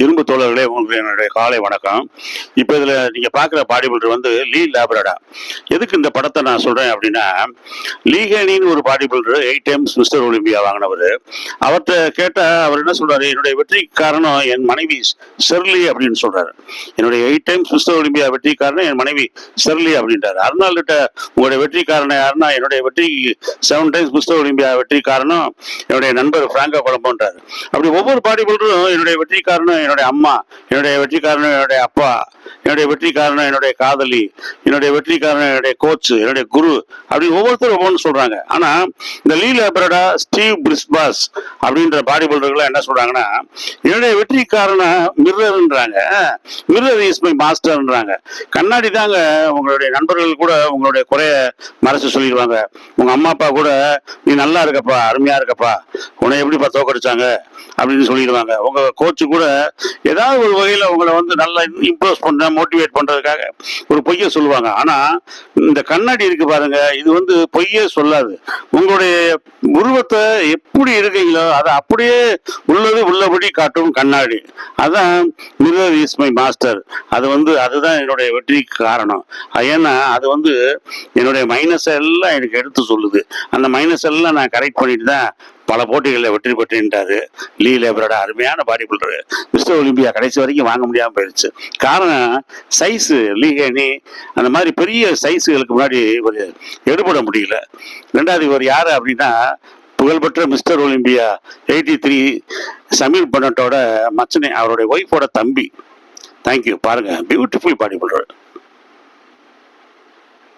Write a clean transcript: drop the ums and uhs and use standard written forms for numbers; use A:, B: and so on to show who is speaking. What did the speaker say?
A: இரும்பு தோழர்களே, உங்களுக்கு என்னுடைய காலை வணக்கம். இப்போ இதில் நீங்கள் பார்க்குற பாடி பில்டர் வந்து லீ லேப்ரடா. எதுக்கு இந்த படத்தை நான் சொல்கிறேன் அப்படின்னா, லீகேனின்னு ஒரு body builder 8 times Mister Olympia வாங்கினவர். அவர்கிட்ட கேட்டால் அவர் என்ன சொல்கிறாரு, என்னுடைய வெற்றி காரணம் என் மனைவி ஷெர்லி அப்படின்னு சொல்கிறாரு. என்னுடைய 8 டைம்ஸ் மிஸ்டர் ஒலிம்பியா வெற்றி காரணம் என் மனைவி ஷெர்லி அப்படின்றாரு. அர்னால்டுகிட்ட உங்களுடைய வெற்றி காரணம் யாருன்னா, என்னுடைய வெற்றி 7 டைம்ஸ் மிஸ்டர் ஒலிம்பியா வெற்றி காரணம் என்னுடைய நண்பர் பிராங்கோ கொலம்போன்றாரு. அப்படி ஒவ்வொரு பாடி பில்டரும் என்னுடைய வெற்றி காரணம் என்னுடைய அம்மா, என்னுடைய வெற்றி காரணம் என்னுடைய அப்பா, என்னுடைய வெற்றி காரணம் என்னுடைய காதலி, என்னுடைய வெற்றி காரணம் என்னுடைய கோச், என்னுடைய குரு, அப்படி ஒவ்வொருத்தரும் ஒவ்வொன்று சொல்றாங்க. ஆனா இந்த லீ லேப்ரடா, ஸ்டீவ் பிரிஸ்பாஸ் அப்படின்ற பாடி பில்டர்கள் என்ன சொல்றாங்கன்னா, என்னுடைய வெற்றி காரணம் மிர்ரர்ன்றாங்க. மிர்ரர் இஸ் மை மாஸ்டர்ன்றாங்க. கண்ணாடி தாங்க உங்களுடைய நண்பர்கள் கூட உங்களுடைய குறைய மறைச்சு சொல்லிடுவாங்க. உங்க அம்மா அப்பா கூட நீ நல்லா இருக்கப்பா, அருமையா இருக்கப்பா, உன்னை எப்படிப்பா தோக்கடிச்சாங்க அப்படின்னு சொல்லிடுவாங்க. உங்க கோச்சு கூட ஏதாவது ஒரு வகையில உங்களை வந்து நல்லா இம்ப்ரெஸ் பண்ண, மோட்டிவேட் பண்றதுக்காக ஒரு பொய்யை சொல்லுவாங்க. ஆனா இந்த கண்ணாடி இருக்கு பாருங்க, இது வந்து பொய்யே சொல்லாது. உங்களுடைய உருவத்தை எப்படி இருக்கீங்களோ அதை அப்படியே உள்ளது உள்ளபடி காட்டும் கண்ணாடி. அதான் மிரர் இஸ் மை மாஸ்டர். அது வந்து அதுதான் என்னுடைய வெற்றி காரணம். ஏன்னா அது வந்து என்னுடைய மைனஸ் எல்லாம் எனக்கு எடுத்து சொல்லுது. அந்த மைனஸ் எல்லாம் நான் கரெக்ட் பண்ணிட்டு தான் பல போட்டிகளில் வெற்றி பெற்றுட்டாரு லீ லேப்ரடா. அருமையான பாடி பில்டர். மிஸ்டர் ஒலிம்பியா கடைசி வரைக்கும் வாங்க முடியாமல் போயிடுச்சு. காரணம் சைஸு. லீகேனி அந்த மாதிரி பெரிய சைஸுகளுக்கு முன்னாடி ஒரு எடுபட முடியல. ரெண்டாவது இவர் யாரு அப்படின்னா, புகழ்பெற்ற மிஸ்டர் ஒலிம்பியா 83 சமீர் பன்னட்டோட மச்சனே, அவருடைய ஒய்ஃபோட தம்பி. தேங்க்யூ. பாருங்க, பியூட்டிஃபுல் பாடி பில்டர்.